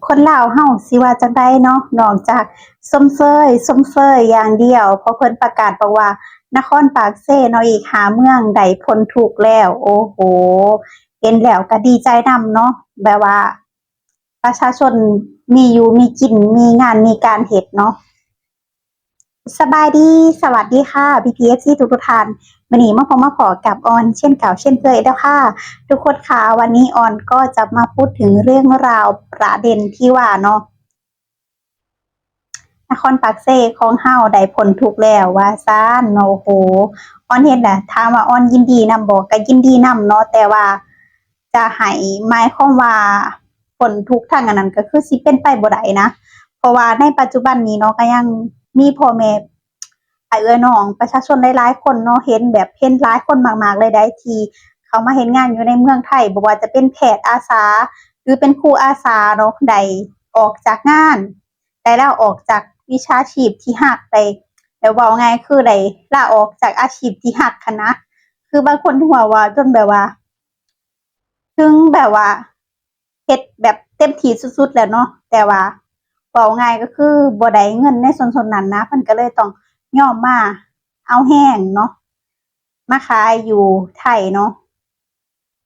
คนลาวเฮาสิว่าจั่งใดเนาะนอกจากส้มเซยอย่างเดียวเพราะเพิ่นประกาศบอกว่านครปากเซเนาะอีก5เมืองได้พ้นทุกข์แล้วโอ้โฮเห็นแล้วก็ดีใจนำเนาะแบบว่าประชาชนมีอยู่มีกินมีงานมีการเฮ็ดเนาะสบายดีสวัสดีค่ะพี่ๆ FC ทุกๆท่านมื้อนี้มาพบมาพอกับออนเช่นเก่าเช่นเคยเด้อค่ะทุกคนค่ะวันนี้ออนก็จะมาพูดถึงเรื่องราวประเด็นที่ว่าเนาะ นครปากเซของเฮาได้พ้นทุกข์แล้วว่าซั้นเนาะโอ้โฮอ้อนเฮ็ดน่ะถามว่าอ้อนยินดีนำบ่ก็ยินดีนำเนาะแต่ว่าจะให้หมายความว่าพ้นทุกข์ทางอันนั้นก็คือสิเป็นไปบ่ได้นะเพราะว่าในปัจจุบันนี้เนาะก็ยังมีพ่อแม่อ้ายเอื้อน้องประชาชนหลายๆคนเนาะเห็นแบบเห็นหลายคนมากๆเลยได้ที่เขามาเฮ็ดงานอยู่ในเมืองไทยบ่ว่าจะเป็นแพทย์อาสาหรือเป็นครูอาสาเนาะได้ออกจากงาน ได้ลาออกจากวิชาชีพที่รักได้เว้าง่ายคือได้ลาออกจากอาชีพที่รักหั้นนะคือบางคนที่ว่าจนแบบว่าถึงแบบว่าเฮ็ดแบบเต็มที่สุดๆแล้วเนาะแต่ว่าเว้าง่ายก็คือบ่ได้เงินในส่วนๆนั้นนะเพิ่นก็เลยต้องยอมมาเอาแรงเนาะมาขายอยู่ไทยเนาะ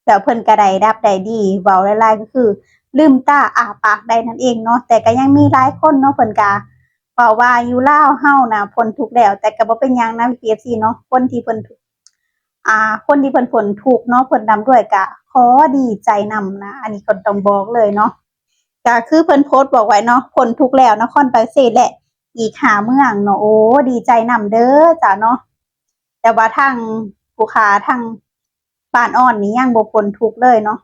แล้วเพิ่นก็ได้รับได้ดีเว้าหลายๆก็คือลืมตาอ้าปากได้นั่นเองเนาะแต่ก็ยังมีหลายคนเนาะเพิ่นก็เว้าว่าอยู่ลาวเฮาน่ะพ้นทุกข์แล้วแต่ก็บ่เป็นหยังนะ PFC เนาะคนที่เพิ่นคนที่เพิ่นพ้นทุกข์เนาะเพิ่นนำด้วยก็ขอดีใจนำนะอันนี้ก็ต้องบอกเลยเนาะก็คือเพิ่นโพสต์บอกไว้เนาะพ้นทุกข์แล้วนครปากเสและอีก5เมืองเนาะโอ้ดีใจนำเด้อจ้ะเนาะแต่ว่าทางผู้ค้าทางบ้านอ้อนนี่ยังบ่พ้นทุกข์เลยเนาะ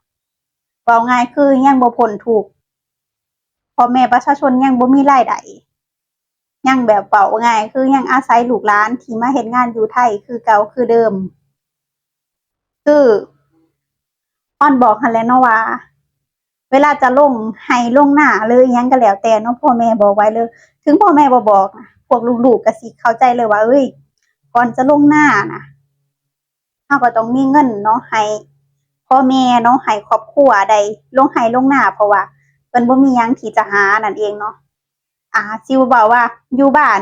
เว้าง่ายคือยังบ่พ้นทุกข์พ่อแม่ประชาชนยังบ่มีรายได้ยังแบบเว้าง่ายคือยังอาศัยลูกหลานที่มาเฮ็ดงานอยู่ไทยคือเก่าคือเดิมคืออ้อนบอกหั้นแหละเนาะว่าเวลาจะลงไห้ลงนาหรืออิหยังก็แล้วแต่เนาะพ่อแม่บอกไว้เลยถึงพ่อแม่บ่บอกนะพวกลูกๆก็สิเข้าใจเลยว่าเฮ้ยก่อนจะลงนาน่ะเราก็ต้องมีเงินเนาะให้พ่อแม่เนาะให้ครอบครัวได้ลงไห้ลงนาเพราะว่าเพิ่นบ่มีหยังที่จะหานั่นเองเนาะสิเว้าว่าอยู่บ้าน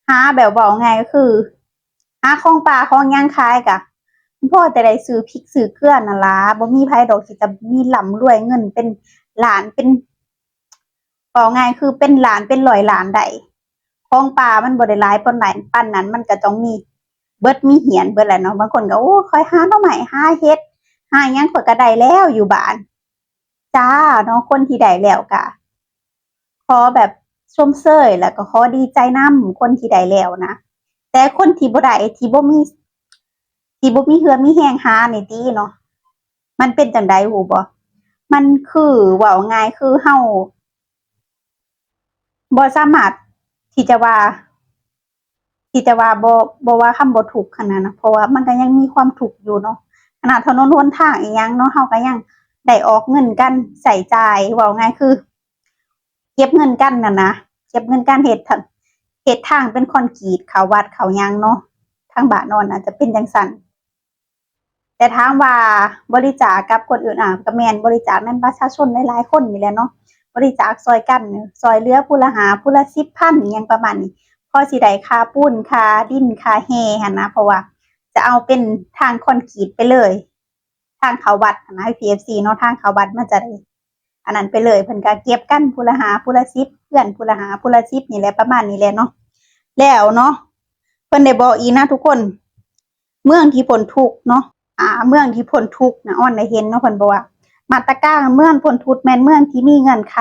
หาแบบเว้าง่ายก็คือหาของป่าของหยังขายก็พอแต่ได้ซื้อพริกซื้อเกลือนั่นล่ะบ่มีไผดอกที่จะมีร่ำรวยเงินเป็นล้านเป็นเว้าง่ายคือเป็นล้านเป็นร้อยล้านได้ของป่ามันบ่ได้หลายปานนั้นมันก็ต้องมีเบิดมีเหียนเบิดแหละเนาะบางคนก็โอ้ข้อยหาหน่อไม้หาเห็ดหาหยังข้อยก็ได้แล้วอยู่บ้านจ้าเนาะคนที่ได้แล้วก็ขอแบบชมเชยแล้วก็ขอดีใจนำคนที่ได้แล้วนะแต่คนที่บ่ได้ที่บ่มีเหือมีแรงหานี่ติเนาะมันเป็นจั่งใดรู้บ่มันคือเว้าง่ายคือเราบ่สามารถที่จะว่าที่จะว่าบ่ว่าคำบ่ทุกข์หั้นน่ะนะเพราะว่ามันก็ยังมีความทุกข์อยู่เนาะขนาดถนนหนทางอิหยังเนาะเราก็ยังได้ออกเงินกันใช้จ่ายเว้าง่ายคือเก็บเงินกันน่ะนะเก็บเงินกันเฮ็ดทางเป็นคอนกรีตเข้าวัดเข้าหยังเนาะทางบ้านโน้นน่ะจะเป็นจั่งซั้น แต่ถามว่าบริจาคกับคนอื่นก็แม่นบริจาคนำประชาชนหลายๆคนนี่แหละเนาะบริจาคช่วยกันช่วยเหลือผู้ละผู้ละ10,000อิหยังประมาณนี้พอสิได้ค่าปูนค่าดินค่าแห่หั้นนะเพราะว่าจะเอาเป็นทางคอนกรีตไปเลยทางเข้าวัดหั้นนะ PFC เนาะทางเข้าวัดมันจะได้อันนั้นไปเลยเพิ่นก็เก็บกันผู้ละผู้ละ10เพื่อนผู้ละผู้ละ10นี่แหละประมาณนี้แหละเนาะแล้วเนาะเพิ่นได้บอกอีกนะทุกคนเมืองที่พ้นทุกข์เนาะ เมืองที่พ้นทุกข์นะอ้อนได้เห็นเนาะเพิ่นบอกว่ามาตรการเมืองพ้นทุกข์แม่นเมืองที่มีเงื่อนไข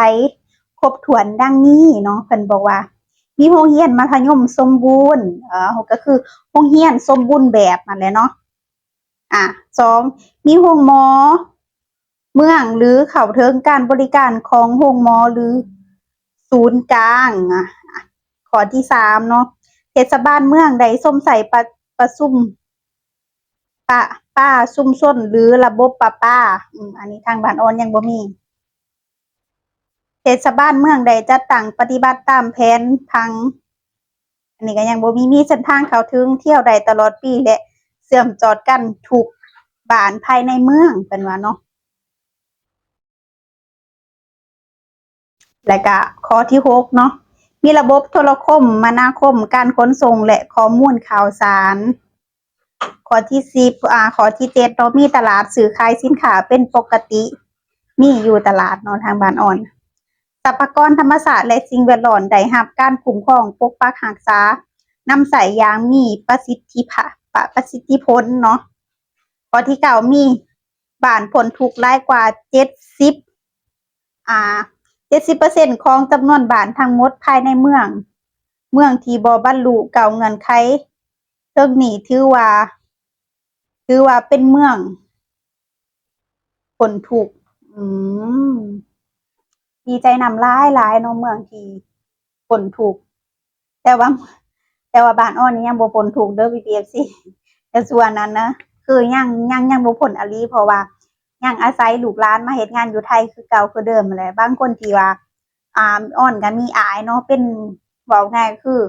ครบถ้วนดังนี้เนาะเพิ่นบอกว่ามีโรงเรียนมัธยมสมบูรณ์ก็คือโรงเรียนสมบูรณ์แบบนั่นแหละเนาะ2มีโรงหมอเมืองหรือเข้าถึงการบริการของโรงหมอหรือศูนย์กลางข้อที่3เนาะเทศบาลเมืองได้สมใส่ประชุม ป้าชุมชนหรือระบบประปาอันนี้ทางบ้านอ้อนยังบ่มีเทศบาลเมืองใดจัดตั้งปฏิบัติตามแผนผังอันนี้ก็ยังบ่มีเส้นทางเข้าถึงเที่ยวได้ตลอดปีและเชื่อมจอดกันทุกบ้านภายในเมืองเพิ่นว่าเนาะ และก็ข้อที่6เนาะมีระบบโทรคมนาคมการขนส่งและข้อมูลข่าวสารข้อที่10ข้อที่7เนาะมีตลาดซื้อขายสินค้าเป็นปกติมีอยู่ตลาดเนาะทางบ้านอ่อนทรัพยากรธรรมชาติและสิ่งแวดล้อมได้รับการคุ้มครองปกปักรักษานำใช้อย่างมีประสิทธิผลเนาะข้อที่9มีบ้านพ้นทุกข์หลายกว่า7070%ของจำนวนบ้านทั้งหมดภายในเมืองที่บ่บรรลุเก้าเงื่อนไขเทิงนี้ถือว่าเป็นเมืองพ้นทุกข์มดีใจนำหลายๆเนาะเมืองที่พ้นทุกข์แต่ว่าบ้านอ้อนี่ยังบ่พ้นทุกข์เด้อ PPFC แต่ส่วนนั้นนะคือยังบ่พ้นอีหลีเพราะว่ายังอาศัยลูกหลานมาเฮ็ดงานอยู่ไทยคือเก่าคือเดิมนั่นแหละบางคนที่ว่าอ้อนก็มีอายเนาะเป็นเว้าง่ายคือ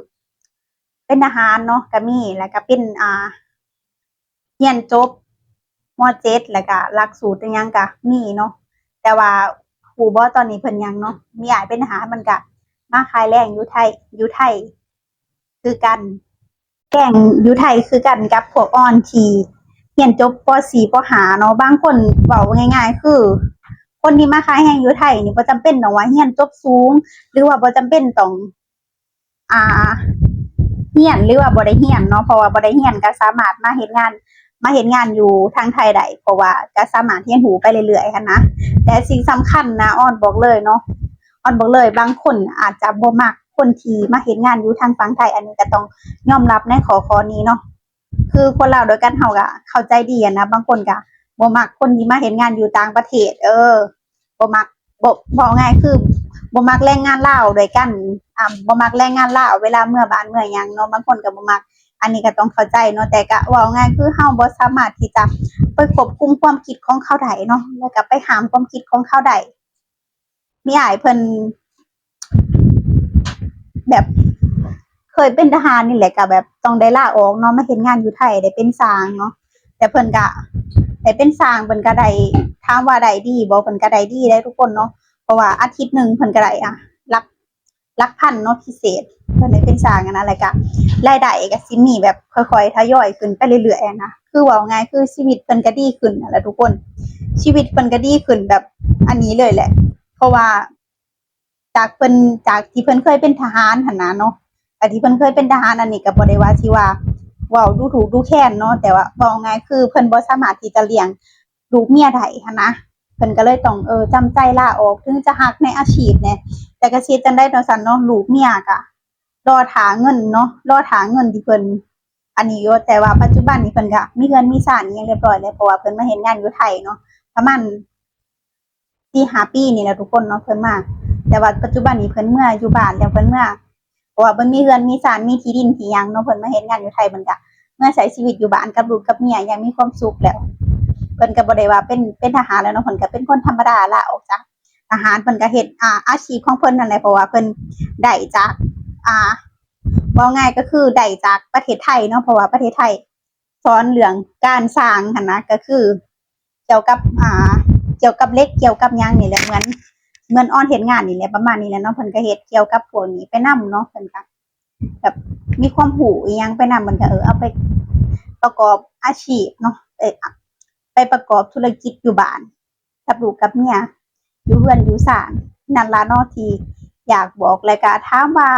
เป็นทหารเนาะก็มีแล้วก็เป็นเรียนจบม.7 แล้วก็หลักสูตรอิหยังก็มีเนาะแต่ว่าฮู้บ่ตอนนี้เพิ่นยังเนาะมีอายเป็นทหารมันก็มาขายแรงอยู่ไทยคือกันแกล้งอยู่ไทยคือกันกับพวกอ้อนที่เรียนจบป.4 ป.5 เนาะบางคนเว้าง่ายๆคือคนที่มาขายแรงอยู่ไทยนี่บ่จำเป็นต้องว่าเรียนจบสูงหรือว่าบ่จำเป็นต้องอ่าเรียนหรือว่าบ่ได้เรียนเนาะเพราะว่าบ่ได้เรียนก็สามารถมาเฮ็ดงานอยู่ทางไทยได้เพราะว่าก็สามารถเรียนรู้ไปเรื่อยๆหั้นนะแต่สิ่งสำคัญนะอ้อนบอกเลยเนาะอ้อนบอกเลยบางคนอาจจะบ่มักคนที่มาเฮ็ดงานอยู่ทางฝั่งไทยอันนี้ก็ต้องยอมรับในข้อนี้เนาะคือคนลาวด้วยกันเฮาก็เข้าใจดีอะนะบางคนก็บ่มักคนที่มาเฮ็ดงานอยู่ต่างประเทศบ่มักบอกง่ายคือบ่มักแรงงานลาวด้วยกันบ่มักแรงงานลาวเวลาเมื่อบ้านเมื่อหยังเนาะบางคนก็บ่มักอันนี้ก็ต้องเข้าใจเนาะแต่ก็เว้าง่ายคือเฮาบ่สามารถที่จะไปควบคุมความคิดของเขาได้เนาะแล้วก็ไปห้ามความคิดของเขาได้มีอ้ายเพิ่นแบบเคยเป็นทหารนี่แหละก็แบบต้องได้ลาออกเนาะมาเฮ็ดงานอยู่ไทยได้เป็นช่างเนาะแต่เพิ่นก็ได้เป็นช่างเพิ่นก็ได้ถามว่าได้ดีบ่เพิ่นก็ได้ดีได้ทุกคนเนาะเพราะว่าอาทิตย์นึงเพิ่นก็ได้หลักพันเนาะพิเศษเพิ่นได้เป็นช่างอะนะแล้วก็รายได้ก็สิมีแบบค่อยๆทยอยขึ้นไปเรื่อยๆนะคือเว้าง่ายคือชีวิตเพิ่นก็ดีขึ้นนั่นแหละทุกคนชีวิตเพิ่นก็ดีขึ้นแบบอันนี้เลยแหละเพราะว่าจากที่เพิ่นเคยเป็นทหารหั่นนะเนาะแต่ที่เพิ่นเคยเป็นทหารอันนี้ก็บ่ได้ว่าสิว่าเว้าดูถูกดูแคลนเนาะแต่ว่าเว้าง่ายคือเพิ่นบ่สามารถที่จะเลี้ยงลูกเมียได้หั้นนะเพิ่นก็เลยต้องจำใจลาออกถึงจะรักในอาชีพแหน่แต่ก็สิเฮ็ดจั่งใดจั่งซั้นเนาะลูกเมียก็รอท่าเงินเนาะรอท่าเงินที่เพิ่นอันนี้อยู่แต่ว่าปัจจุบันนี้เพิ่นก็มีเรือนมีศาลอิหยังเรียบร้อยแล้วเพราะว่าเพิ่นมาเฮ็ดงานอยู่ไทยเนาะประมาณ4-5 ปีนี่แหละทุกคนเนาะเพิ่นมาแต่ว่าปัจจุบันนี้เพิ่นเมื่ออยู่บ้านแล้วเพิ่นเมื่อเพราะว่าเพิ่นมีเรือนมีศาลมีที่ดินที่หยังเนาะเพิ่นมาเฮ็ดงานอยู่ไทยเพิ่นก็เมื่อใช้ชีวิตอยู่บ้านกับลูกกับเมียอย่างมีความสุขแล้วเพิ่นก็บ่ได้ว่าเป็นทหารแล้วเนาะเพิ่นก็เป็นคนธรรมดาลาออกจากทหารเพิ่นก็เฮ็ดอาชีพของเพิ่นนั่นแหละเพราะว่าเพิ่นได้จากอ่าเว้าง่ายก็คือได้จากประเทศไทยเนาะเพราะว่าประเทศไทยสอนเรื่องการสร้างหั้นนะก็คือเกี่ยวกับเหล็กเกี่ยวกับหยังนี่แหละเหมือนอ้อนเฮ็ดงานนี่แหละประมาณนี้แหละเนาะเพิ่นก็เฮ็ดเกี่ยวกับพวกนี้ไปนำเนาะเพิ่นก็แบบมีความรู้อิหยังไปนำเพิ่นก็เอาไปประกอบอาชีพเนาะไปประกอบธุรกิจอยู่บ้านกับลูกกับเมียอยู่เรือนอยู่ศาลนั่นล่ะเนาะที่อยากบอกแล้วก็ถามว่า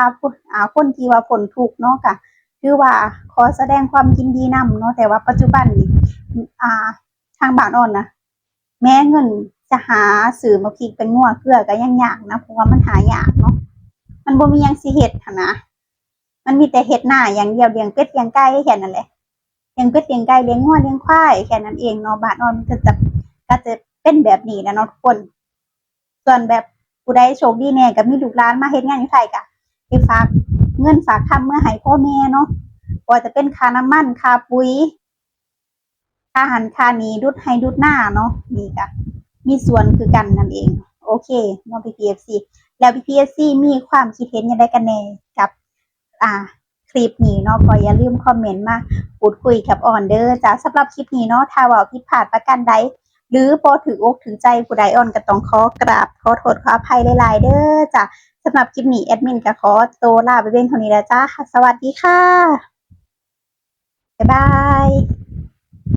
คนที่ว่าพ้นทุกข์เนาะก็คือว่าขอแสดงความยินดีนำเนาะแต่ว่าปัจจุบันนี้อ่าทางบ้านอ้อนนะแม้เงินจะหาซื้อมาพริกเป็นงัวเกลือก็ยังยากนะเพราะว่ามันหายากเนาะมันบ่มีหยังสิเฮ็ดหั้นนะมันมีแต่เฮ็ดนาอย่างเดียวเลี้ยงเป็ดเลี้ยงไก่แค่นั้นแหละเลี้ยงเป็ดเลี้ยงไก่เลี้ยงงัวเลี้ยงควายแค่นั้นเองเนาะบ้านอ้อนก็จะเป็นแบบนี้แหละเนาะทุกคนส่วนแบบผู้ใดโชคดีแหน่ก็มีลูกหลานมาเฮ็ดงานอยู่ไทยก็ไปฝากเงินฝากคำเมื่อให้พ่อแม่เนาะบ่ว่าจะเป็นค่าน้ำมันค่าปุ๋ยค่าหันค่านี้ดุดให้ดุดหน้าเนาะนี่ก็มีส่วนคือกันนั่นเองโอเคเนาะ PPFC แล้ว PPFC มีความคิดเห็นจั่งใดกันแหน่กับอ่าคลิปนี้เนาะก็อย่าลืมคอมเมนต์มาพูดคุยกับอ้อนเด้อจ้าสำหรับคลิปนี้เนาะถ้าเว้าผิดพลาดประการใด หรือบ่ถืออกถือใจผู้ใดอ้อนก็ต้องขอกราบขอโทษขออภัยหลายๆเด้อจ้ะสำหรับคลิปนี้แอดมินก็ขอตัวลาไปเพียงเท่านี้แล้วจ้าสวัสดีค่ะบ๊ายบาย